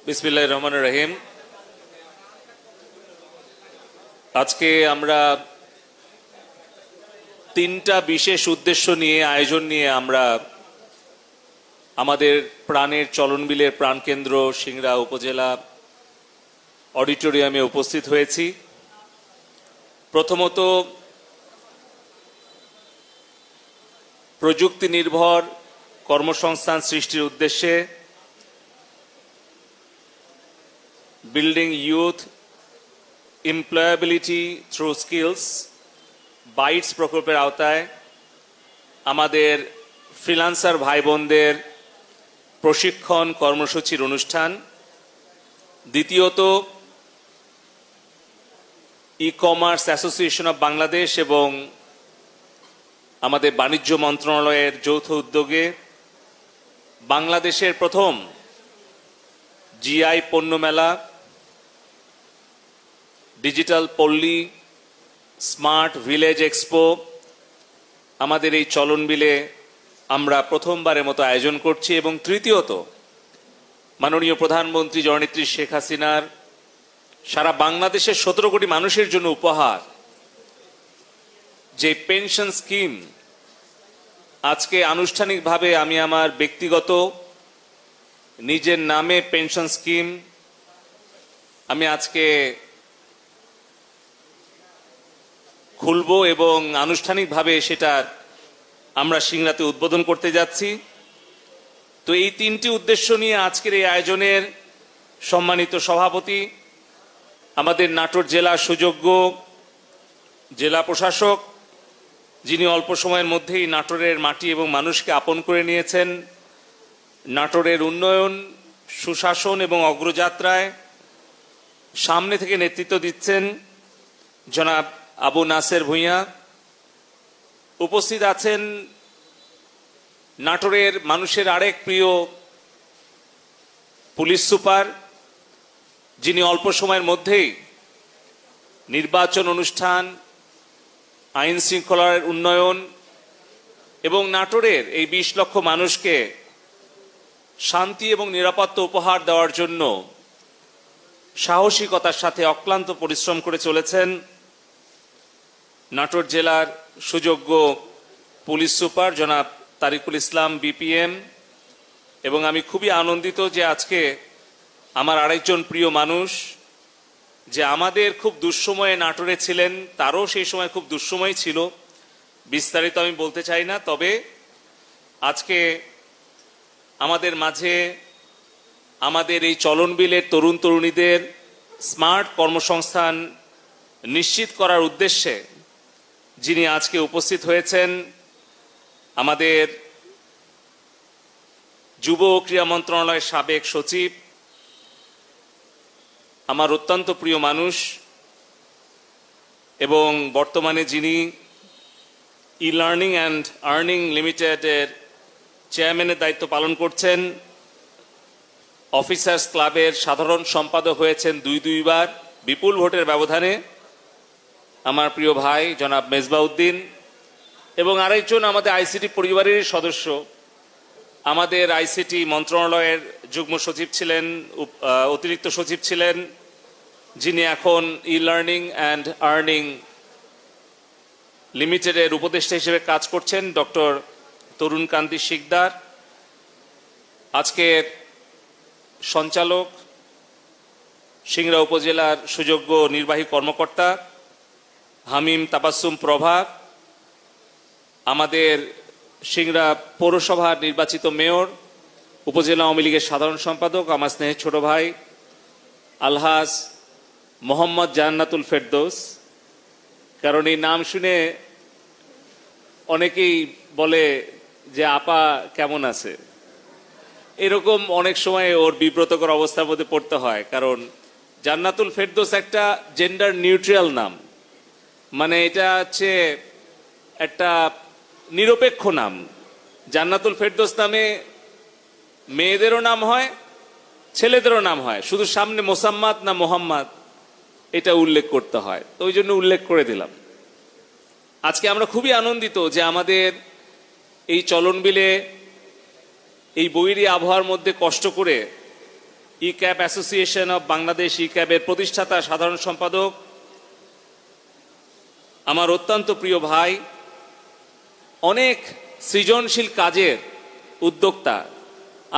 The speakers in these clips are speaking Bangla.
বিসমিল্লাহির রহমানির রহিম। আজকে আমরা তিনটা বিশেষ উদ্দেশ্য নিয়ে আয়োজন নিয়ে আমরা আমাদের প্রাণের চলনবিলের প্রাণকেন্দ্র সিংড়া উপজেলা অডিটোরিয়ামে উপস্থিত হয়েছি। প্রথমত, প্রযুক্তি নির্ভর কর্মসংস্থান সৃষ্টির উদ্দেশ্যে building youth employability through skills bytes প্রকল্পের আওতায় আমাদের ফ্রিল্যান্সার ভাই বোনদের প্রশিক্ষণ কর্মসূচির অনুষ্ঠান। দ্বিতীয়ত, e commerce association of Bangladesh এবং আমাদের বাণিজ্য মন্ত্রণালয়ের যৌথ উদ্যোগে বাংলাদেশের প্রথম জিআই পণ্য মেলা, ডিজিটাল পল্লী, স্মার্ট ভিলেজ এক্সপো আমাদের এই চলনবিলে আমরা প্রথমবারের মতো আয়োজন করছি। এবং তৃতীয়ত, মাননীয় প্রধানমন্ত্রী জননেত্রী শেখ হাসিনার সারা বাংলাদেশের 17 কোটি মানুষের জন্য উপহার যে পেনশন স্কিম, আজকে আনুষ্ঠানিকভাবে আমি আমার ব্যক্তিগত নিজের নামে পেনশন স্কিম আমি আজকে খুলব এবং আনুষ্ঠানিকভাবে সেটা আমরা সিংড়াতে উদ্বোধন করতে যাচ্ছি। তো এই তিনটি উদ্দেশ্য নিয়ে আজকের এই আয়োজনের সম্মানিত সভাপতি, আমাদের নাটোর জেলার সুযোগ্য জেলা প্রশাসক, যিনি অল্প সময়ের মধ্যেই নাটোরের মাটি এবং মানুষকে আপন করে নিয়েছেন, নাটোরের উন্নয়ন, সুশাসন এবং অগ্রযাত্রায় সামনে থেকে নেতৃত্ব দিচ্ছেন জনাব আবু নাসের ভূঁইয়া। উপস্থিত আছেন নাটোরের মানুষের আরেক প্রিয় পুলিশ সুপার, যিনি অল্প সময়ের মধ্যেই নির্বাচন অনুষ্ঠান, আইন শৃঙ্খলার উন্নয়ন এবং নাটোরের এই 20 লক্ষ মানুষকে শান্তি এবং নিরাপত্তা উপহার দেওয়ার জন্য সাহসিকতার সাথে অক্লান্ত পরিশ্রম করে চলেছেন নাটোর জেলার সুযোগ্য পুলিশ সুপার জনাব তারিকুল ইসলাম বিপিএম। এবং আমি খুবই আনন্দিত যে আজকে আমার আরেকজন প্রিয় মানুষ, যে আমাদের খুব দুঃসময়ে নাটোরে ছিলেন, তারও সেই সময় খুব দুঃসময় ছিল, বিস্তারিত আমি বলতে চাই না, তবে আজকে আমাদের মাঝে আমাদের এই চলনবিলের তরুণ তরুণীদের স্মার্ট কর্মসংস্থান নিশ্চিত করার উদ্দেশ্যে যিনি আজকে উপস্থিত হয়েছেন, আমাদের যুব ও ক্রীড়া মন্ত্রণালয়ের সাবেক সচিব, আমার অত্যন্ত প্রিয় মানুষ এবং বর্তমানে যিনি ই লার্নিং অ্যান্ড আর্নিং লিমিটেডের চেয়ারম্যানের দায়িত্ব পালন করছেন, অফিসার্স ক্লাবের সাধারণ সম্পাদক হয়েছেন দুইবার বিপুল ভোটের ব্যবধানে, আমার প্রিয় ভাই জনাব মেজবাউদ্দিন। এবং আরেকজন আমাদের আইসিটি পরিবারের সদস্য, আমাদের আইসিটি মন্ত্রণালয়ের যুগ্ম সচিব ছিলেন, অতিরিক্ত সচিব ছিলেন, যিনি এখন ই লার্নিং অ্যান্ড আর্নিং লিমিটেডের উপদেষ্টা হিসেবে কাজ করছেন, ডক্টর তরুণ কান্তি শিকদার। আজকের সঞ্চালক সিংড়া উপজেলার সুযোগ্য নির্বাহী কর্মকর্তা হামিম তাবাসসুম প্রভা, আমাদের সিংড়া পৌরসভার নির্বাচিত মেয়র, উপজেলা আওয়ামী লীগের সাধারণ সম্পাদক, আমার স্নেহের ছোট ভাই আলহাজ মোহাম্মদ জান্নাতুল ফেরদৌস। কারণ এই নাম শুনে অনেকেই বলে যে আপা কেমন আছে, এরকম অনেক সময় ওর বিব্রতকর অবস্থার মধ্যে পড়তে হয়। কারণ জান্নাতুল ফেরদৌস একটা জেন্ডার নিউট্রাল নাম, মানে এটা হচ্ছে একটা নিরপেক্ষ নাম। জান্নাতুল ফেরদৌস নামে মেয়েদেরও নাম হয়, ছেলেদেরও নাম হয়, শুধু সামনে মোসাম্মাদ না মোহাম্মদ এটা উল্লেখ করতে হয়, তো ওই জন্য উল্লেখ করে দিলাম। আজকে আমরা খুবই আনন্দিত যে আমাদের এই চলনবিলে এই বৈরী আবহাওয়ার মধ্যে কষ্ট করে ই ক্যাব অ্যাসোসিয়েশন অব বাংলাদেশ ই ক্যাবের প্রতিষ্ঠাতা সাধারণ সম্পাদক, আমার অত্যন্ত প্রিয় ভাই, অনেক সৃজনশীল কাজের উদ্যোক্তা,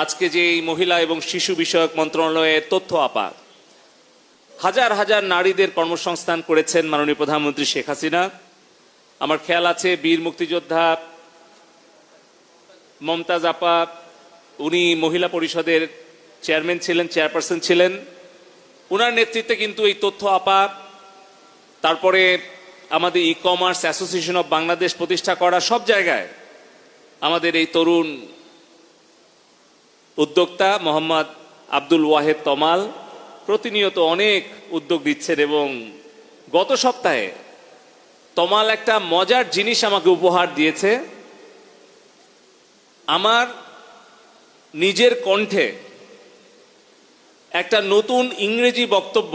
আজকে যে এই মহিলা এবং শিশু বিষয়ক মন্ত্রণালয়ের তথ্য আপা, হাজার হাজার নারীদের কর্মসংস্থান করেছেন মাননীয় প্রধানমন্ত্রী শেখ হাসিনা। আমার খেয়াল আছে বীর মুক্তিযোদ্ধা মমতাজ আপা, উনি মহিলা পরিষদের চেয়ারম্যান ছিলেন, চেয়ারপারসন ছিলেন, উনার নেতৃত্বে কিন্তু এই তথ্য আপা, তারপরে আমাদের e commerce association of Bangladesh প্রতিষ্ঠা করা, সব জায়গায় আমাদের এই তরুণ উদ্যোক্তা মোহাম্মদ আব্দুল ওয়াহেদ তমাল প্রতিনিয়ত অনেক উদ্যোগ দিচ্ছেন। এবং গত সপ্তাহে তমাল একটা মজার জিনিস আমাকে উপহার দিয়েছে। আমার নিজের কণ্ঠে একটা নতুন ইংরেজি বক্তব্য,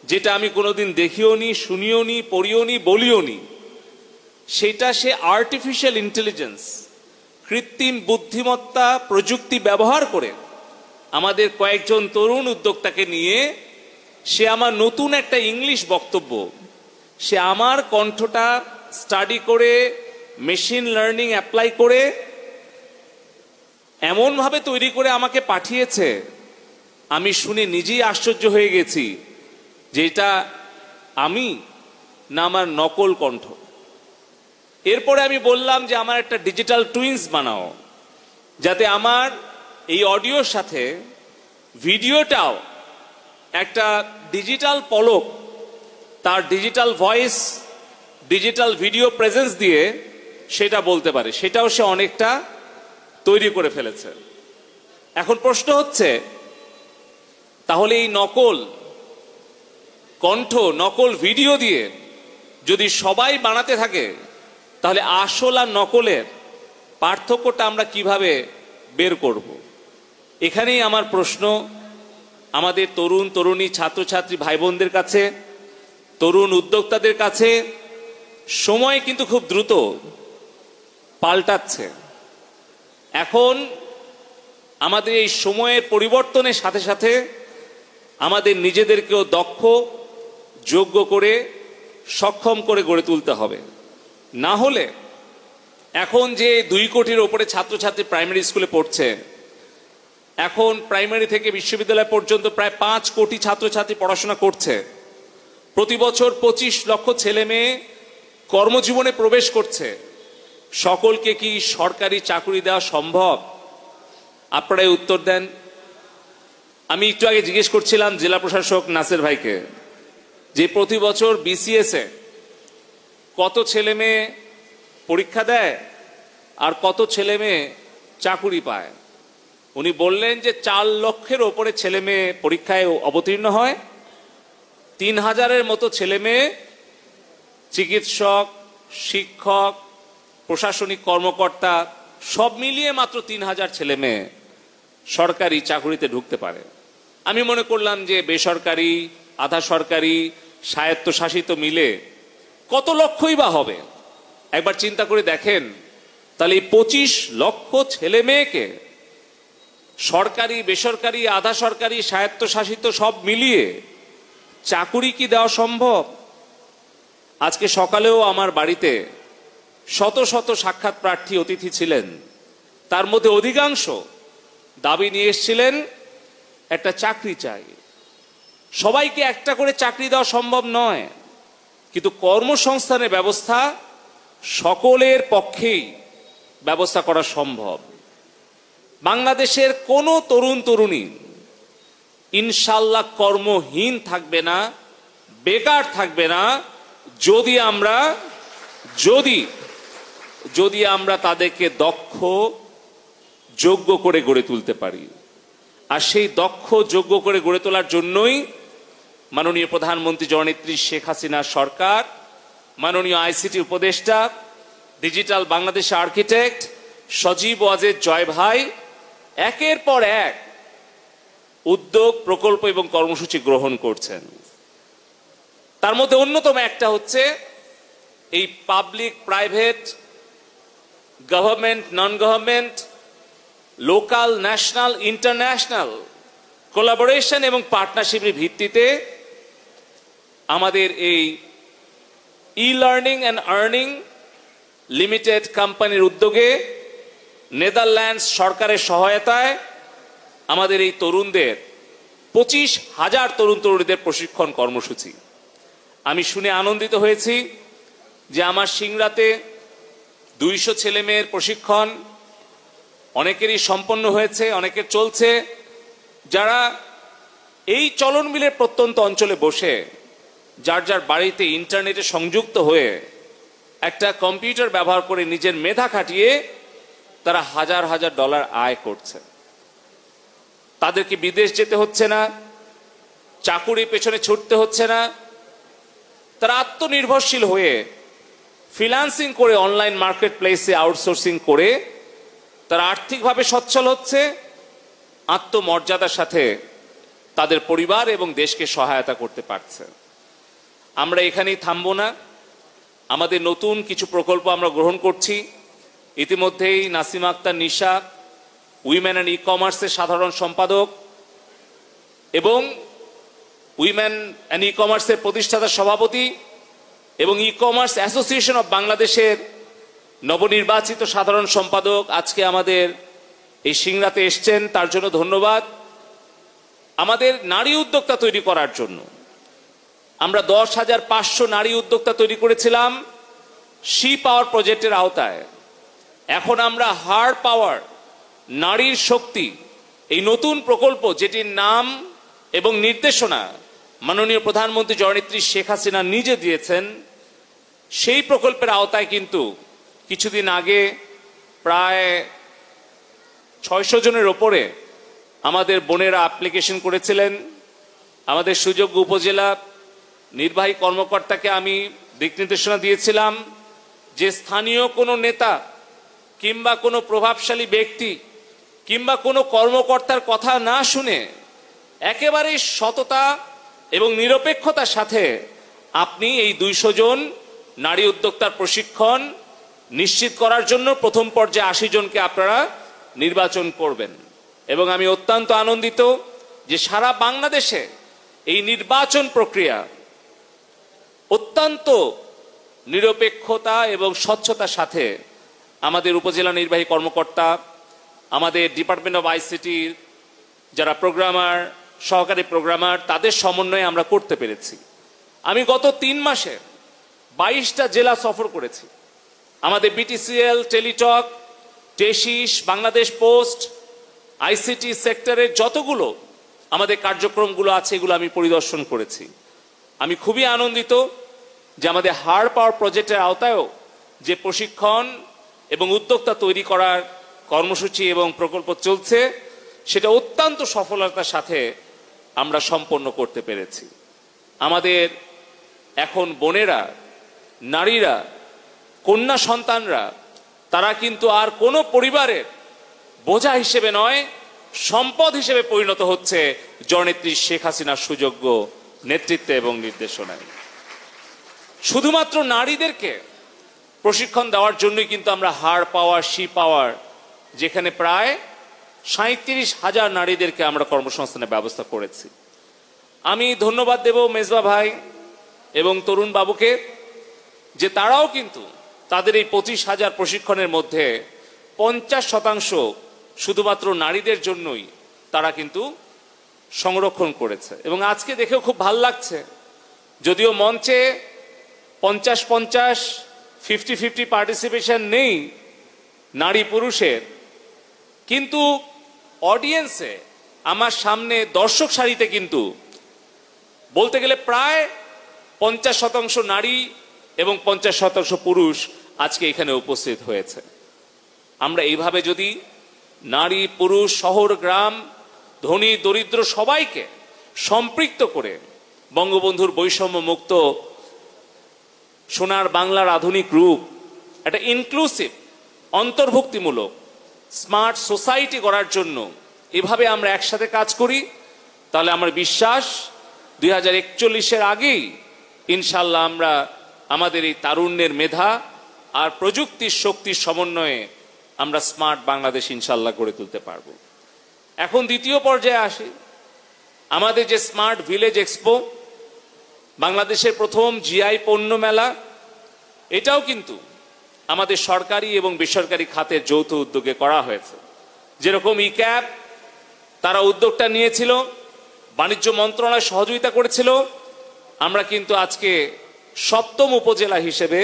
যেটা আমি কোনোদিন দেখিও নি, শুনিও নি, পড়িও নি, বলিও নি, সেটা সে আর্টিফিশিয়াল ইন্টেলিজেন্স, কৃত্রিম বুদ্ধিমত্তা প্রযুক্তি ব্যবহার করে আমাদের কয়েকজন তরুণ উদ্যোক্তাকে নিয়ে সে আমার নতুন একটা ইংলিশ বক্তব্য, সে আমার কণ্ঠটা স্টাডি করে মেশিন লার্নিং অ্যাপ্লাই করে এমনভাবে তৈরি করে আমাকে পাঠিয়েছে, আমি শুনে নিজেই আশ্চর্য হয়ে গেছি যে এটা আমি না আমার নকল কণ্ঠ। এরপরে আমি বললাম যে আমার একটা ডিজিটাল টুইন্স বানাও, যাতে আমার এই অডিওর সাথে ভিডিওটাও একটা ডিজিটাল পলক, তার digital voice, digital video presence দিয়ে সেটা বলতে পারে। সেটাও সে অনেকটা তৈরি করে ফেলেছে। এখন প্রশ্ন হচ্ছে, তাহলে এই নকল কণ্ঠ, নকল ভিডিও দিয়ে যদি সবাই বানাতে থাকে, তাহলে আসল আর নকলের পার্থক্যটা আমরা কিভাবে বের করব? এখানেই আমার প্রশ্ন আমাদের তরুণ তরুণী ছাত্রছাত্রী ভাই বোনদের কাছে, তরুণ উদ্যোক্তাদের কাছে। সময় কিন্তু খুব দ্রুত পাল্টাচ্ছে। এখন আমাদের এই সময়ের পরিবর্তনের সাথে সাথে আমাদের নিজেদেরকেও দক্ষ, যোগ্য করে, সক্ষম করে গড়ে তুলতে হবে। না হলে এখন যে 2 কোটির ওপরে ছাত্রছাত্রী প্রাইমারি স্কুলে পড়ছে, এখন প্রাইমারি থেকে বিশ্ববিদ্যালয় পর্যন্ত প্রায় 5 কোটি ছাত্রছাত্রী পড়াশোনা করছে, প্রতি বছর 25 লক্ষ ছেলে মেয়ে কর্মজীবনে প্রবেশ করছে, সকলকে কি সরকারি চাকরি দেওয়া সম্ভব? আপনারাই উত্তর দেন। আমি একটু আগে জিজ্ঞেস করছিলাম জেলা প্রশাসক নাসের ভাইকে যে প্রতি বছর বিসিএস এ কত ছেলে মেয়ে পরীক্ষা দেয় আর কত ছেলে মেয়ে চাকুরি পায়। উনি বললেন যে 4 লক্ষের ওপরে ছেলে মেয়ে পরীক্ষায় অবতীর্ণ হয়, 3000-এর মতো ছেলে মেয়ে চিকিৎসক, শিক্ষক, প্রশাসনিক কর্মকর্তা সব মিলিয়ে মাত্র 3000 ছেলে মেয়ে সরকারি চাকুরিতে ঢুকতে পারে। আমি মনে করলাম যে বেসরকারি, আধা সরকারি, স্বায়ত্তশাসিত মিলে কত লক্ষই বা হবে। একবার চিন্তা করে দেখেন, তাহলে এই 25 লক্ষ ছেলে মেয়েকে সরকারি, বেসরকারি, আধা সরকারি, স্বায়ত্তশাসিত সব মিলিয়ে চাকুরি কি দেওয়া সম্ভব? আজকে সকালেও আমার বাড়িতে শত শত সাক্ষাৎ প্রার্থী অতিথি ছিলেন, তার মধ্যে অধিকাংশ দাবি নিয়ে এসেছিলেন একটা চাকরি চাই। সবাইকে একটা করে চাকরি দেওয়া সম্ভব নয়, কিন্তু কর্মসংস্থানের ব্যবস্থা সকলের পক্ষেই ব্যবস্থা করা সম্ভব। বাংলাদেশের কোনো তরুণ তরুণী ইনশাল্লাহ কর্মহীন থাকবে না, বেকার থাকবে না, যদি আমরা তাদেরকে দক্ষ, যোগ্য করে গড়ে তুলতে পারি। আর সেই দক্ষ, যোগ্য করে গড়ে তোলার জন্যই মাননীয় প্রধানমন্ত্রী জননেত্রী শেখ হাসিনা সরকার, মাননীয় আইসিটি উপদেষ্টা, ডিজিটাল বাংলাদেশের আর্কিটেক্ট সজীব ওয়াজেদ জয় ভাই একের পর এক উদ্যোগ, প্রকল্প এবং কর্মসূচি গ্রহণ করছেন। তার মধ্যে অন্যতম একটা হচ্ছে এই public, private, government, non government, local, national, international collaboration এবং পার্টনারশিপের ভিত্তিতে আমাদের এই ই-লার্নিং অ্যান্ড আর্নিং লিমিটেড কোম্পানির উদ্যোগে নেদারল্যান্ডস সরকারের সহায়তায় আমাদের এই তরুণদের 25,000 তরুণ তরুণীদের প্রশিক্ষণ কর্মসূচি। আমি শুনে আনন্দিত হয়েছি যে আমার সিংড়াতে 200 ছেলেমেয়ের প্রশিক্ষণ অনেকেরই সম্পন্ন হয়েছে, অনেকের চলছে, যারা এই চলন বিলের প্রত্যন্ত অঞ্চলে বসে যার যার বাড়িতে ইন্টারনেটে সংযুক্ত হয়ে একটা কম্পিউটার ব্যবহার করে নিজের মেধা খাটিয়ে তারা হাজার হাজার ডলার আয় করছে। তাদেরকে বিদেশ যেতে হচ্ছে না, চাকুরির পেছনে ছুটতে হচ্ছে না, তারা আত্মনির্ভরশীল হয়ে ফ্রিল্যান্সিং করে অনলাইন মার্কেট প্লেসে আউটসোর্সিং করে তারা আর্থিকভাবে সচ্ছল হচ্ছে, আত্মমর্যাদার সাথে তাদের পরিবার এবং দেশকে সহায়তা করতে পারছে। আমরা এখানেই থামবো না, আমাদের নতুন কিছু প্রকল্প আমরা গ্রহণ করছি। ইতিমধ্যেই নাসিমা আক্তার নিশা উইমেন অ্যান্ড ই কমার্সের সাধারণ সম্পাদক এবং উইমেন অ্যান্ড ই কমার্সের প্রতিষ্ঠাতা সভাপতি এবং ই কমার্স অ্যাসোসিয়েশন অব বাংলাদেশের নবনির্বাচিত সাধারণ সম্পাদক আজকে আমাদের এই সিংড়াতে এসছেন, তার জন্য ধন্যবাদ। আমাদের নারী উদ্যোক্তা তৈরি করার জন্য আমরা 10,500 নারী উদ্যোক্তা তৈরি করেছিলাম শি পাওয়ার প্রজেক্টের আওতায়। এখন আমরা হার পাওয়ার, নারীর শক্তি, এই নতুন প্রকল্প যেটির নাম এবং নির্দেশনা মাননীয় প্রধানমন্ত্রী জননেত্রী শেখ হাসিনা নিজে দিয়েছেন, সেই প্রকল্পের আওতায় কিন্তু কিছুদিন আগে প্রায় 600 জনের ওপরে আমাদের বোনেরা অ্যাপ্লিকেশন করেছিলেন। আমাদের সুযোগ্য উপজেলা নির্বাহী কর্মকর্তাকে আমি দিক নির্দেশনা দিয়েছিলাম যে স্থানীয় কোনো নেতা কিংবা কোনো প্রভাবশালী ব্যক্তি কিংবা কোনো কর্মকর্তার কথা না শুনে একেবারে সততা এবং নিরপেক্ষতার সাথে আপনি এই 200 জন নারী উদ্যোক্তার প্রশিক্ষণ নিশ্চিত করার জন্য প্রথম পর্যায়ে 80 জনকে আপনারা নির্বাচন করবেন। এবং আমি অত্যন্ত আনন্দিত যে সারা বাংলাদেশে এই নির্বাচন প্রক্রিয়া অত্যন্ত নিরপেক্ষতা এবং স্বচ্ছতার সাথে আমাদের উপজেলা নির্বাহী কর্মকর্তা, আমাদের ডিপার্টমেন্ট অফ আইসিটির যারা প্রোগ্রামার, সহকারী প্রোগ্রামার, তাদের সমন্বয়ে আমরা করতে পেরেছি। আমি গত 3 মাসে 22টা জেলা সফর করেছি। আমাদের বিটিসিএল, টেলিটক, টেসিস, বাংলাদেশ পোস্ট, আইসিটি সেক্টরের যতগুলো আমাদের কার্যক্রমগুলো আছে এগুলো আমি পরিদর্শন করেছি। আমি খুবই আনন্দিত যে আমাদের হার পাওয়ার প্রজেক্টের আওতায়ও যে প্রশিক্ষণ এবং উদ্যোক্তা তৈরি করার কর্মসূচি এবং প্রকল্প চলছে সেটা অত্যন্ত সফলতার সাথে আমরা সম্পন্ন করতে পেরেছি। আমাদের এখন বোনেরা, নারীরা, কন্যা সন্তানরা তারা কিন্তু আর কোনো পরিবারের বোঝা হিসেবে নয়, সম্পদ হিসেবে পরিণত হচ্ছে জননেত্রী শেখ হাসিনার সুযোগ্য নেতৃত্বে এবং নির্দেশনায়। শুধুমাত্র নারীদেরকে প্রশিক্ষণ দেওয়ার জন্যই কিন্তু আমরা হার পাওয়ার, শি পাওয়ার, যেখানে প্রায় 37,000 নারীদেরকে আমরা কর্মসংস্থানের ব্যবস্থা করেছি। আমি ধন্যবাদ দেব মেজবা ভাই এবং তরুণ বাবুকে যে তারাও কিন্তু তাদের এই 25,000 প্রশিক্ষণের মধ্যে 50% শুধুমাত্র নারীদের জন্যই তারা কিন্তু সংরক্ষণ করেছে। এবং আজকে দেখেও খুব ভাল লাগছে, যদিও মঞ্চে 50-50, 50-50 পার্টিসিপেশন নেই নারী পুরুষের, কিন্তু অডিয়েন্সে আমার সামনে দর্শক সারিতে কিন্তু বলতে গেলে প্রায় 50% নারী এবং 50% পুরুষ আজকে এখানে উপস্থিত হয়েছে। আমরা এইভাবে যদি নারী, পুরুষ, শহর, গ্রাম, ধনী, দরিদ্র সবাইকে সম্পৃক্ত করে বঙ্গবন্ধুর বৈষম্য মুক্ত সোনার বাংলার আধুনিক রূপ, একটা ইনক্লুসিভ, অন্তর্ভুক্তিমূলক স্মার্ট সোসাইটি গড়ার জন্য এভাবে আমরা একসাথে কাজ করি, তাহলে আমার বিশ্বাস 2041-এর আগেই ইনশাল্লাহ আমরা আমাদের এই তারুণ্যের মেধা আর প্রযুক্তির শক্তির সমন্বয়ে আমরা স্মার্ট বাংলাদেশ ইনশাল্লাহ গড়ে তুলতে পারব। এখন দ্বিতীয় পর্যায়ে আসি। আমাদের যে স্মার্ট ভিলেজ এক্সপো, বাংলাদেশের প্রথম জিআই পণ্য মেলা, এটাও কিন্তু আমাদের সরকারি এবং বেসরকারি খাতের যৌথ উদ্যোগে করা হয়েছে। যেরকম ইক্যাব তারা উদ্যোগটা নিয়েছিল, বাণিজ্য মন্ত্রণালয় সহযোগিতা করেছিল, আমরা কিন্তু আজকে 7ম উপজেলা হিসেবে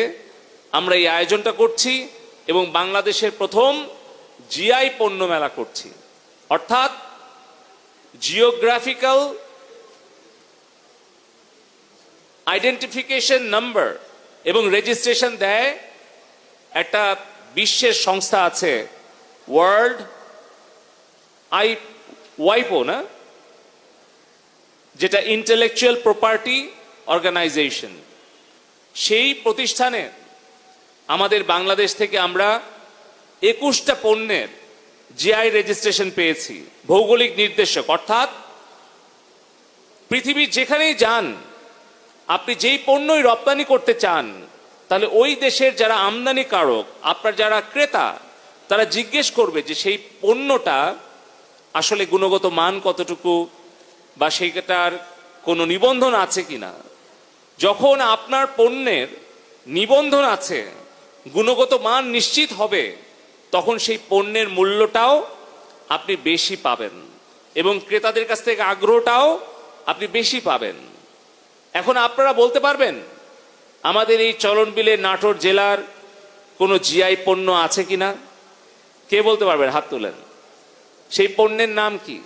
আমরা এই আয়োজনটা করছি এবং বাংলাদেশের প্রথম জিআই পণ্য মেলা করছি। অর্থাৎ জিওগ্রাফিক্যাল আইডেন্টিফিকেশন নাম্বার এবং রেজিস্ট্রেশন দেয় একটা বিশ্বের সংস্থা আছে, ওয়ার্ল্ড ওয়াইপো না, যেটা ইন্টেলেকচুয়াল প্রপার্টি অর্গানাইজেশন। সেই প্রতিষ্ঠানে আমাদের বাংলাদেশ থেকে আমরা 21টা পণ্যের জিআই রেজিস্ট্রেশন পেয়েছি, ভৌগোলিক নির্দেশক। অর্থাৎ পৃথিবীর যেখানেই যান, আপনি যেই পণ্যই রপ্তানি করতে চান, তাহলে ওই দেশের যারা আমদানিকারক, আপনার যারা ক্রেতা, তারা জিজ্ঞেস করবে যে সেই পণ্যটা আসলে গুণগত মান কতটুকু বা সেইটার কোনো নিবন্ধন আছে কিনা। যখন আপনার পণ্যের নিবন্ধন আছে, গুণগত মান নিশ্চিত হবে, তখন সেই পণ্যের মূল্যটাও আপনি বেশি পাবেন এবং ক্রেতাদের কাছ থেকে আগ্রহটাও আপনি বেশি পাবেন। এখন আপনারা বলতে পারবেন আমাদের এই চলনবিলে নাটোর জেলার কোনো জিআই পণ্য আছে কিনা? কে বলতে পারবেন? হাত তুলেন। সেই পণ্যের নাম কি?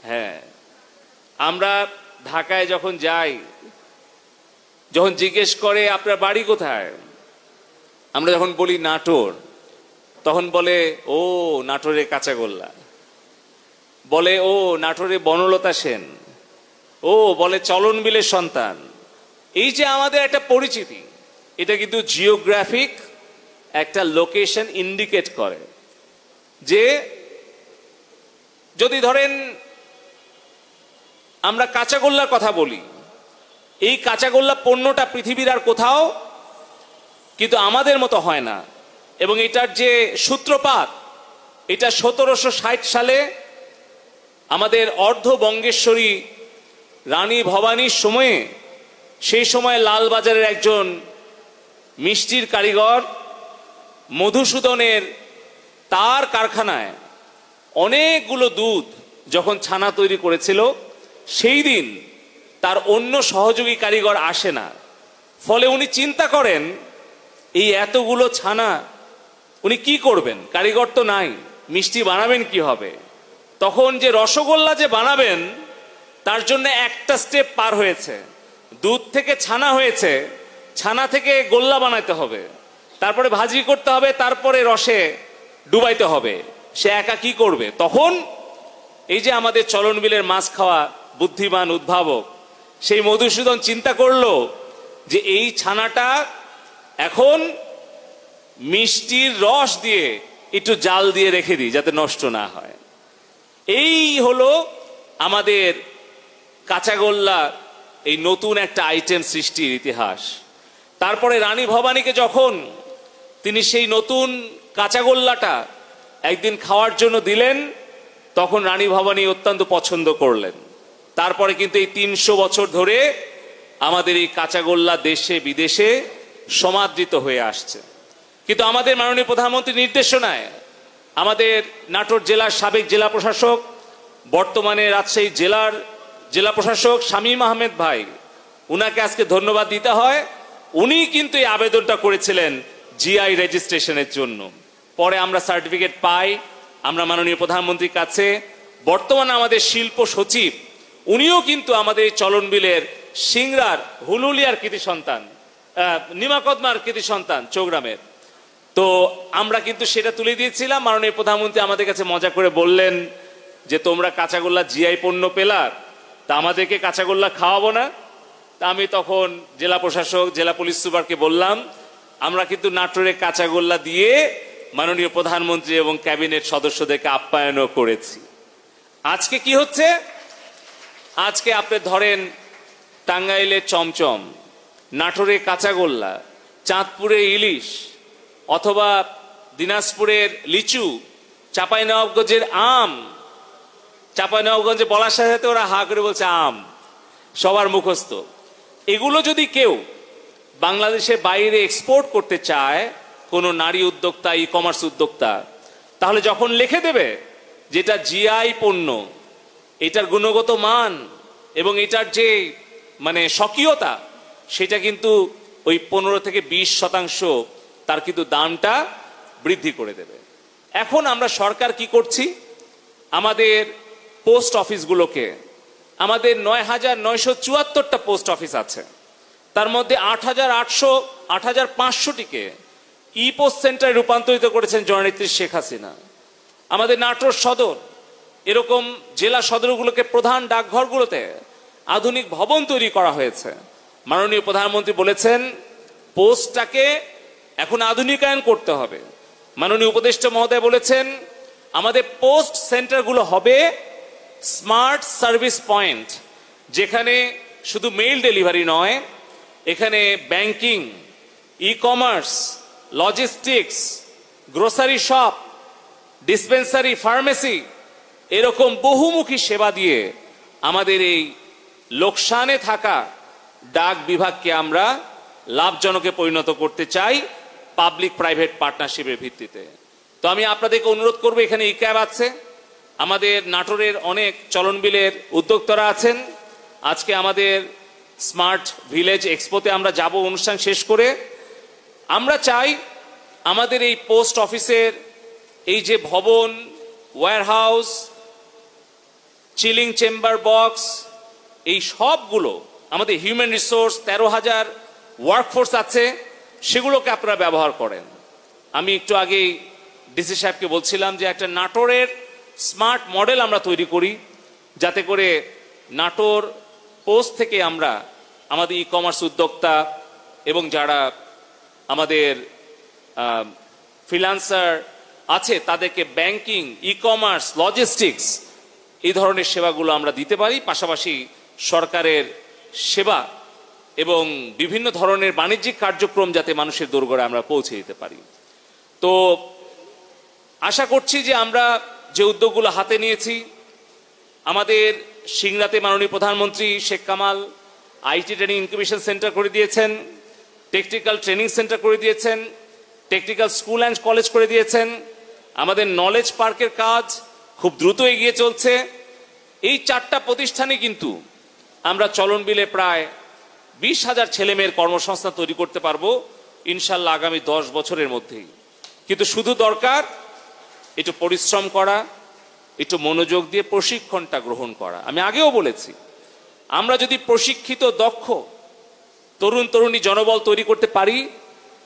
হ্যাঁ, আমরা ঢাকায় যখন যাই, যখন জিজ্ঞেস করে আপনার বাড়ি কোথায়, আমরা যখন বলি নাটোর, তখন বলে ও নাটোরে কাঁচাগোল্লা, বলে ও নাটোরে বনলতা সেন, ও বলে চলনবিলের সন্তান। এই যে আমাদের একটা পরিচিতি, এটা কিন্তু জিওগ্রাফিক একটা লোকেশন ইন্ডিকেট করে। যে যদি ধরেন আমরা কাঁচাগোল্লার কথা বলি, এই কাঁচাগোল্লা পণ্যটা পৃথিবীর আর কোথাও কিন্তু আমাদের মতো হয় না। এবং এটার যে সূত্রপাত, এটা 1760 সালে আমাদের অর্ধবঙ্গেশ্বরী রানী ভবানীর সময়ে, সেই সময় লালবাজারের একজন মিষ্টির কারিগর মধুসূদনের তার কারখানায় অনেকগুলো দুধ যখন ছানা তৈরি করেছিল, সেই দিন তার অন্য সহযোগী কারিগর আসে না। ফলে উনি চিন্তা করেন এই এতগুলো ছানা উনি কি করবেন, কারিগর তো নাই, মিষ্টি বানাবেন কি হবে। তখন যে রসগোল্লা যে বানাবেন, তার জন্য একটা স্টেপ পার হয়েছে। দুধ থেকে ছানা হয়েছে, ছানা থেকে গোল্লা বানাইতে হবে, তারপরে ভাজি করতে হবে, তারপরে রসে ডুবাইতে হবে। সে একা কি করবে? তখন এই যে আমাদের চলনবিলের মাছ খাওয়া বুদ্ধিমান উদ্ভাবক সেই মধুসূদন চিন্তা করলো যে এই ছানাটা এখন মিষ্টির রস দিয়ে একটু জাল দিয়ে রেখে দিই যাতে নষ্ট না হয়। এই হলো আমাদের কাঁচাগোল্লা এই নতুন একটা আইটেম সৃষ্টির ইতিহাস। তারপরে রানী ভবানীকে যখন তিনি সেই নতুন কাঁচাগোল্লাটা একদিন খাওয়ার জন্য দিলেন, তখন রানী ভবানী অত্যন্ত পছন্দ করলেন। তারপরে কিন্তু এই 300 বছর ধরে আমাদের এই কাঁচাগোল্লা দেশে বিদেশে সমাদৃত হয়ে আসছে। কিন্তু আমাদের মাননীয় প্রধানমন্ত্রীর নির্দেশনায় আমাদের নাটোর জেলার সাবেক জেলা প্রশাসক, বর্তমানে রাজশাহী জেলার জেলা প্রশাসক শামীম আহমেদ ভাই, উনাকে আজকে ধন্যবাদ দিতে হয়। উনি কিন্তু এই আবেদনটা করেছিলেন জিআই রেজিস্ট্রেশনের জন্য। পরে আমরা সার্টিফিকেট পাই, আমরা মাননীয় প্রধানমন্ত্রীর কাছে। বর্তমানে আমাদের শিল্প সচিব, উনিও কিন্তু আমাদের চলনবিলের সিংড়ার হুলুলিয়ার কৃতি সন্তান, নিমাকদমার কৃতি সন্তান চৌগ্রামের। তো আমরা কিন্তু সেটা তুলে দিয়েছিলাম। মাননীয় প্রধানমন্ত্রী আমাদের কাছে মজা করে বললেন যে তোমরা কাঁচাগোল্লা জিআই পণ্য পেলা, তা আমাদেরকে কাঁচাগোল্লা খাওয়াবো না? তা আমি তখন জেলা প্রশাসক, জেলা পুলিশ সুপারকে বললাম আমরা কিন্তু নাটোরে কাঁচাগোল্লা দিয়ে মাননীয় প্রধানমন্ত্রী এবং ক্যাবিনেট সদস্যদেরকে আপ্যায়নও করেছি। আজকে কি হচ্ছে? আজকে আপনি ধরেন টাঙ্গাইলে চমচম, নাটোরে কাঁচাগোল্লা, চাঁদপুরে ইলিশ, অথবা দিনাজপুরের লিচু, চাঁপাইনবাবগঞ্জের আম, চাঁপাইনবাবগঞ্জে বলার সাথে সাথে ওরা হা করে বলছে আম, সবার মুখস্থ। এগুলো যদি কেউ বাংলাদেশের বাইরে এক্সপোর্ট করতে চায়, কোনো নারী উদ্যোক্তা, ই কমার্স উদ্যোক্তা, তাহলে যখন লিখে দেবে যেটা জিআই পণ্য, এটার গুণগত মান এবং এটার যে মানে স্বকীয়তা, সেটা কিন্তু ওই 15 থেকে 20% তার কিন্তু দামটা বৃদ্ধি করে দেবে। এখন আমরা সরকার কি করছি, আমাদের পোস্ট অফিসগুলোকে, আমাদের 9,974টা পোস্ট অফিস আছে, তার মধ্যে 8,500টিকে ই পোস্ট সেন্টারে রূপান্তরিত করেছেন জননেত্রী শেখ হাসিনা। আমাদের নাটোর সদর, এরকম জেলা সদরগুলোকে প্রধান ডাকঘরগুলোতে আধুনিক ভবন তৈরি করা হয়েছে। মাননীয় প্রধানমন্ত্রী বলেছেন পোস্টটাকে এখন আধুনিকায়ন করতে হবে। মাননীয় উপদেষ্টা মহোদয় বলেছেন আমাদের পোস্ট সেন্টারগুলো হবে স্মার্ট সার্ভিস পয়েন্ট, যেখানে শুধু মেইল ডেলিভারি নয়, এখানে banking, e commerce, logistics, grocery shop, dispensary, pharmacy, এরকম বহুমুখী সেবা দিয়ে আমাদের এই লোকসানে থাকা ডাক বিভাগকে আমরা লাভজনকে পরিণত করতে চাই পাবলিক প্রাইভেট পার্টনারশিপের ভিত্তিতে। তো আমি আপনাদেরকে অনুরোধ করবো, এখানে ই ক্যাব আছে, আমাদের নাটোরের অনেক চলনবিলের উদ্যোক্তারা আছেন। আজকে আমাদের স্মার্ট ভিলেজ এক্সপোতে আমরা যাব অনুষ্ঠান শেষ করে। আমরা চাই আমাদের এই পোস্ট অফিসের এই যে ভবন, ওয়্যারহাউস, চিলিং চেম্বার বক্স, এই সবগুলো আমাদের হিউম্যান রিসোর্স 13,000 ওয়ার্কফোর্স আছে, সেগুলোকে আপনারা ব্যবহার করেন। আমি একটু আগেই ডিসি সাহেবকে বলছিলাম যে একটা নাটোরের স্মার্ট মডেল আমরা তৈরি করি, যাতে করে নাটোর পোস্ট থেকে আমরা আমাদের ই কমার্স উদ্যোক্তা এবং যারা আমাদের ফ্রিল্যান্সার আছে তাদেরকে ব্যাংকিং, ই কমার্স, লজিস্টিক্স এই ধরনের সেবাগুলো আমরা দিতে পারি। পাশাপাশি সরকারের সেবা এবং বিভিন্ন ধরনের বাণিজ্যিক কার্যক্রম যাতে মানুষের দোরগোড়ায় আমরা পৌঁছে দিতে পারি। তো আশা করছি যে আমরা যে উদ্যোগগুলো হাতে নিয়েছি, আমাদের সিংড়াতে মাননীয় প্রধানমন্ত্রী Sheikh Kamal IT training incubation centre করে দিয়েছেন, টেকনিক্যাল ট্রেনিং সেন্টার করে দিয়েছেন, টেকনিক্যাল স্কুল অ্যান্ড কলেজ করে দিয়েছেন। আমাদের নলেজ পার্কের কাজ খুব দ্রুত এগিয়ে চলছে। এই 4টা প্রতিষ্ঠানে কিন্তু আমরা চলন বিলে প্রায় 20,000 ছেলেমেয়ের কর্মসংস্থান তৈরি করতে পারবো ইনশাল্লাহ আগামী 10 বছরের মধ্যেই। কিন্তু শুধু দরকার একটু পরিশ্রম করা, একটু মনোযোগ দিয়ে প্রশিক্ষণটা গ্রহণ করা। আমি আগেও বলেছি, আমরা যদি প্রশিক্ষিত দক্ষ তরুণ তরুণী জনবল তৈরি করতে পারি,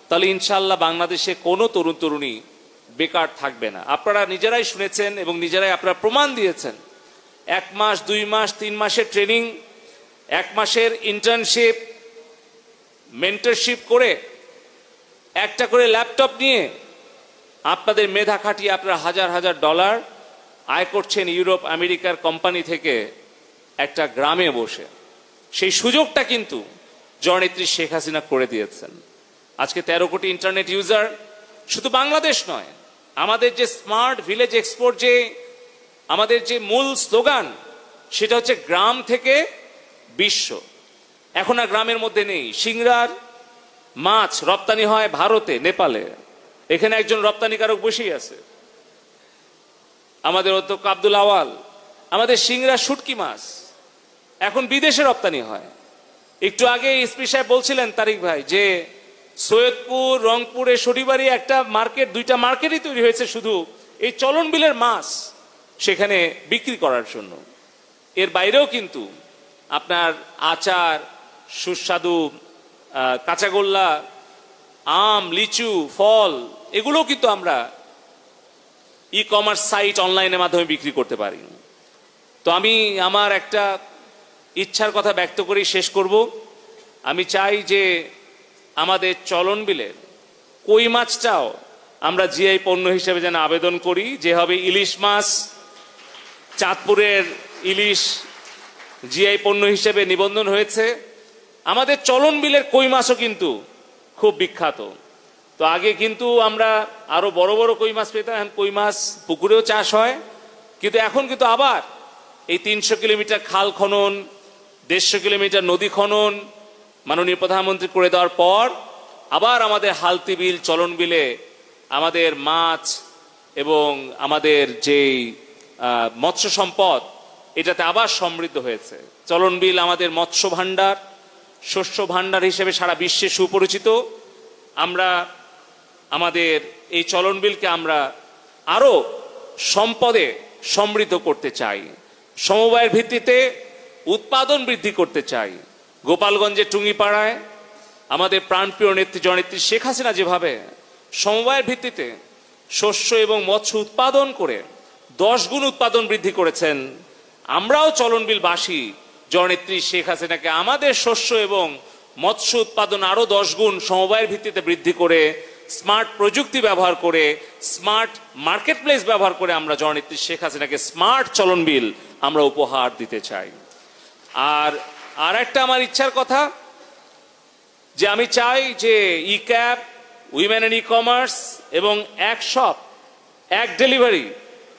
তাহলে ইনশাল্লাহ বাংলাদেশে কোনো তরুণ তরুণী বেকার থাকবে না। আপনারা নিজেরাই শুনেছেন এবং নিজেরাই আপনারা প্রমাণ দিয়েছেন, 1 মাস, 2 মাস, 3 মাসের ট্রেনিং, 1 মাসের ইন্টার্নশিপ, মেন্টরশিপ করে একটা করে ল্যাপটপ নিয়ে আপনাদের মেধা খাটিয়ে আপনারা হাজার হাজার ডলার আয় করছেন ইউরোপ আমেরিকার কোম্পানি থেকে একটা গ্রামে বসে। সেই সুযোগটা কিন্তু জননেত্রী শেখ হাসিনা করে দিয়েছেন। আজকে 13 কোটি ইন্টারনেট ইউজার, শুধু বাংলাদেশ নয়, আমাদের যে স্মার্ট ভিলেজ এক্সপোর্ট, যে আমাদের যে মূল স্লোগান, সেটা হচ্ছে গ্রাম থেকে বিশ্ব। এখন আর গ্রামের মধ্যে নেই। সিংড়ার মাছ রপ্তানি হয় ভারতে, নেপালে, এখানে একজন রপ্তানিকারক বসেই আছে, আমাদের অধ্যক্ষ আব্দুল আওয়াল। আমাদের সিংড়া শুটকি মাছ এখন বিদেশে রপ্তানি হয়। একটু আগে এসপি সাহেব বলছিলেন, তারিক ভাই, যে সৈয়দপুর, রংপুরে, শনিবারে একটা মার্কেট, 2টা মার্কেটই তৈরি হয়েছে শুধু এই চলন বিলের মাছ সেখানে বিক্রি করার জন্য। এর বাইরেও কিন্তু আপনার আচার, সুস্বাদু কাঁচাগোল্লা, আম, লিচু, ফল, এগুলোও কিন্তু আমরা ই কমার্স সাইট, অনলাইনের মাধ্যমে বিক্রি করতে পারি। তো আমি আমার একটা ইচ্ছার কথা ব্যক্ত করেই শেষ করব। আমি চাই যে আমাদের চলন বিলের কই মাছটাও আমরা জিআই পণ্য হিসেবে যেন আবেদন করি, যে হবে ইলিশ মাছ। চাঁদপুরের ইলিশ জিআই পণ্য হিসেবে নিবন্ধন হয়েছে। আমাদের চলন বিলের কই মাছও কিন্তু খুব বিখ্যাত। তো আগে কিন্তু আমরা আরো বড় বড় কই মাছ পেতাম, এখন কই মাছ পুকুরেও চাষ হয়, কিন্তু এখন কিন্তু আবার এই 300 কিলোমিটার খাল খনন, 150 কিলোমিটার নদী খনন মাননীয় প্রধানমন্ত্রী করে দেওয়ার পর আবার আমাদের হালতি বিল, চলন বিলে আমাদের মাছ এবং আমাদের যেই মৎস্য সম্পদ এটাতে আবার সমৃদ্ধ হয়েছে। চলন বিল আমাদের মৎস্য ভাণ্ডার, শস্য ভাণ্ডার হিসেবে সারা বিশ্বে সুপরিচিত। আমরা আমাদের এই চলন বিলকে আমরা আরো সম্পদে সমৃদ্ধ করতে চাই, সমবায়ের ভিত্তিতে উৎপাদন বৃদ্ধি করতে চাই। গোপালগঞ্জের টুঙ্গিপাড়ায় আমাদের প্রাণপ্রিয় নেত্রী জননেত্রী শেখ হাসিনা যেভাবে সমবায়ের ভিত্তিতে শস্য এবং মৎস্য উৎপাদন করে 10 গুণ উৎপাদন বৃদ্ধি করেছেন, আমরাও চলন বিলবাসী জননেত্রী শেখ হাসিনাকে আমাদের শস্য এবং মৎস্য উৎপাদন আরো 10 গুণ সমবায়ের ভিত্তিতে বৃদ্ধি করে, স্মার্ট প্রযুক্তি ব্যবহার করে, স্মার্ট মার্কেট প্লেস ব্যবহার করে আমরা জননেত্রী শেখ হাসিনাকে স্মার্ট চলন বিল আমরা উপহার দিতে চাই। আর একটা আমার ইচ্ছার কথা যে আমি চাই যে e cab, women and e commerce এবং এক শপ এক ডেলিভারি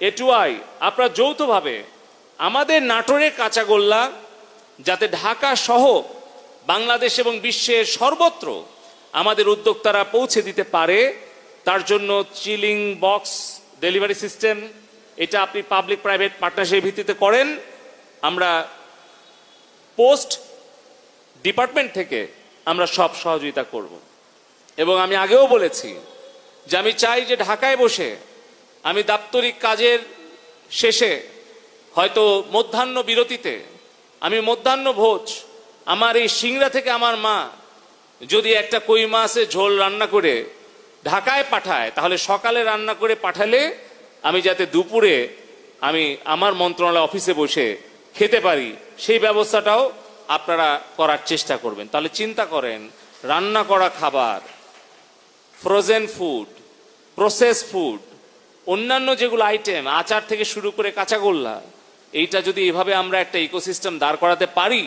A2I আপনারা যৌথভাবে আমাদের নাটোরের কাঁচাগোল্লা যাতে ঢাকা সহ বাংলাদেশ এবং বিশ্বের সর্বত্র আমাদের উদ্যোক্তারা পৌঁছে দিতে পারে, তার জন্য চিলিং বক্স ডেলিভারি সিস্টেম এটা আপনি পাবলিক প্রাইভেট পার্টনারশিপের ভিত্তিতে করেন। আমরা পোস্ট ডিপার্টমেন্ট থেকে আমরা সব সহযোগিতা করব। এবং আমি আগেও বলেছি যে আমি চাই যে ঢাকায় বসে আমি দাপ্তরিক কাজের শেষে হয়তো মধ্যাহ্ন বিরতিতে আমি মধ্যাহ্ন ভোজ আমার এই সিংড়া থেকে আমার মা যদি একটা কই মাছের ঝোল রান্না করে ঢাকায় পাঠায়, তাহলে সকালে রান্না করে পাঠালে আমি যাতে দুপুরে আমি আমার মন্ত্রণালয় অফিসে বসে খেতে পারি, সেই ব্যবস্থাটাও আপনারা করার চেষ্টা করবেন। তাহলে চিন্তা করেন, রান্না করা খাবার, ফ্রোজেন ফুড, প্রসেস ফুড, অন্যান্য যেগুলো আইটেম আচার থেকে শুরু করে কাঁচাগোল্লা, এইটা যদি এভাবে আমরা একটা ইকোসিস্টেম দাঁড় করাতে পারি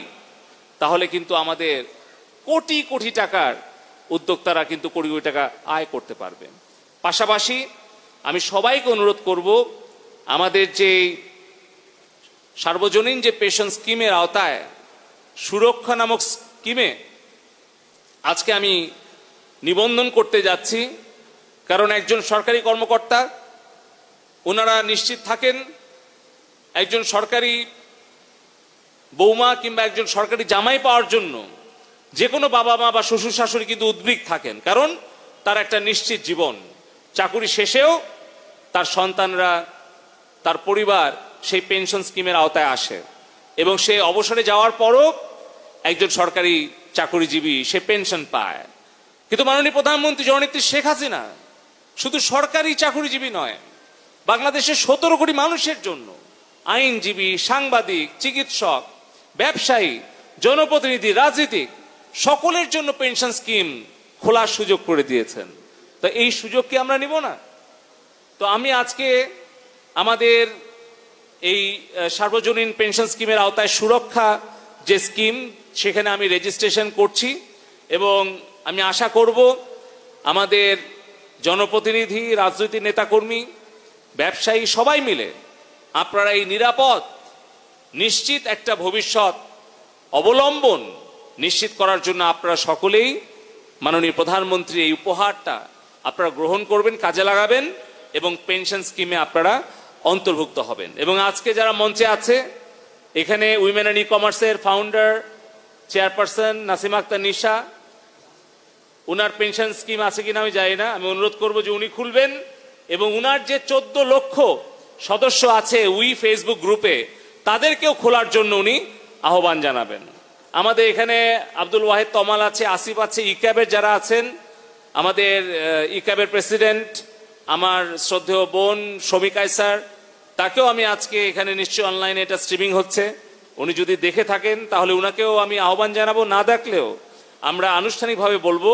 তাহলে কিন্তু আমাদের কোটি কোটি টাকার উদ্যোক্তারা কিন্তু কোটি কোটি টাকা আয় করতে পারবে। পাশাপাশি আমি সবাইকে অনুরোধ করব, আমাদের যে সার্বজনীন যে পেনশন স্কিমের আওতায় সুরক্ষা নামক স্কিমে আজকে আমি নিবন্ধন করতে যাচ্ছি, কারণ একজন সরকারি কর্মকর্তা ওনারা নিশ্চিত থাকেন একজন সরকারি বৌমা কিংবা একজন সরকারি জামাই পাওয়ার জন্য যে কোনো বাবা মা বা শ্বশুর শাশুড়ি কিন্তু উদ্বিগ্ন থাকেন, কারণ তার একটা নিশ্চিত জীবন, চাকুরি শেষেও তার সন্তানরা, তার পরিবার সেই পেনশন স্কিমের আওতায় আসে এবং সে অবসরে যাওয়ার পরও একজন সরকারি চাকুরিজীবী সে পেনশন পায়। কিন্তু মাননীয় প্রধানমন্ত্রী জননেত্রী শেখ হাসিনা শুধু সরকারি চাকুরিজীবী নয়, বাংলাদেশের 17 কোটি মানুষের জন্য আইনজীবী, সাংবাদিক, চিকিৎসক, ব্যবসায়ী, জনপ্রতিনিধি, রাজনীতিক সকলের জন্য পেনশন স্কিম খোলার সুযোগ করে দিয়েছেন। তো এই সুযোগ কি আমরা নিব না? তো আমি আজকে আমাদের এই সার্বজনীন পেনশন স্কিমের আওতায় সুরক্ষা যে স্কিম সেখানে আমি রেজিস্ট্রেশন করছি এবং আমি আশা করব আমাদের জনপ্রতিনিধি, রাজনৈতিক নেতাকর্মী, ব্যবসায়ী সবাই মিলে আপনারা এই নিরাপদ নিশ্চিত একটা ভবিষ্যৎ অবলম্বন নিশ্চিত করার জন্য আপনারা সকলেই মাননীয় প্রধানমন্ত্রী এই উপহারটা আপনারা গ্রহণ করবেন, কাজে লাগাবেন এবং পেনশন স্কিমে আপনারা অন্তর্ভুক্ত হবেন। এবং আজকে যারা মঞ্চে আছে এখানে উইমেন এন্ড ই কমার্সের ফাউন্ডার চেয়ারপারসন নাসিমা আক্তার নিশা, উনার পেনশন স্কিম আছে কিনা আমি জানি না, আমি অনুরোধ করব যে উনি খুলবেন এবং উনার যে 14 লক্ষ সদস্য আছে উই ফেসবুক গ্রুপে তাদেরকেও খোলার জন্য উনি আহ্বান জানাবেন। আমাদের এখানে আব্দুল ওয়াহেদ তমাল আছে, আসিফ আছে, ইক্যাবের যারা আছেন, আমাদের ইক্যাবের প্রেসিডেন্ট আমার শ্রদ্ধেয় বোন শমিকা স্যার, তাকেও আমি আজকে এখানে নিশ্চয়ই অনলাইনে এটা স্ট্রিমিং হচ্ছে, উনি যদি দেখে থাকেন তাহলে উনাকেও আমি আহ্বান জানাবো, না দেখলেও আমরা আনুষ্ঠানিকভাবে বলবো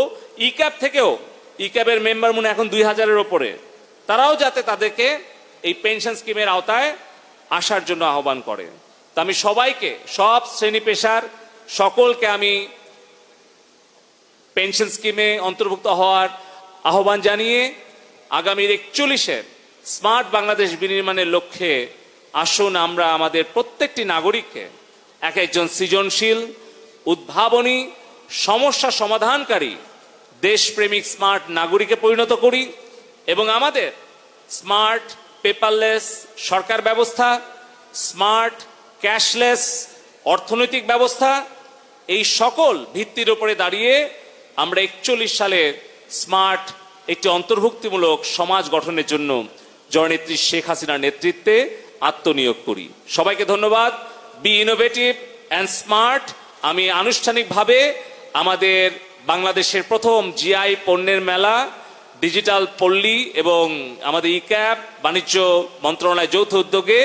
ইক্যাব থেকেও, ইক্যাবের মেম্বার মনে এখন 2000-এর ওপরে, তারাও যাতে তাদেরকে এই পেনশন স্কিমের আওতায় আসার জন্য আহ্বান করে। তা আমি সবাইকে, সব শ্রেণী পেশার সকলকে আমি পেনশন স্কিমে অন্তর্ভুক্ত হওয়ার আহ্বান জানিয়ে আগামীর 41-এর স্মার্ট বাংলাদেশ বিনির্মাণের লক্ষ্যে আসুন আমরা আমাদের প্রত্যেকটি নাগরিককে এক একজন সৃজনশীল, উদ্ভাবনী, সমস্যা সমাধানকারী, দেশপ্রেমিক স্মার্ট নাগরিকে পরিণত করি এবং আমাদের স্মার্ট পেপারলেস সরকার ব্যবস্থা, স্মার্ট ক্যাশলেস অর্থনৈতিক ব্যবস্থা, এই সকল ভিত্তির উপরে দাঁড়িয়ে আমরা 41 সালে স্মার্ট একটি অন্তর্ভুক্তিমূলক সমাজ গঠনের জন্য জননেত্রী শেখ হাসিনার নেতৃত্বে আত্মনিয়োগ করি। সবাইকে ধন্যবাদ। Be innovative and smart. আমি আনুষ্ঠানিকভাবে আমাদের বাংলাদেশের প্রথম জিআই পণ্যের মেলা, ডিজিটাল পল্লী এবং আমাদের ইক্যাব বাণিজ্য মন্ত্রণালয় যৌথ উদ্যোগে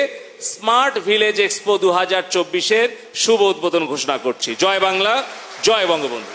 স্মার্ট ভিলেজ এক্সপো 2024-এর শুভ উদ্বোধন ঘোষণা করছি। জয় বাংলা, জয় বঙ্গবন্ধু।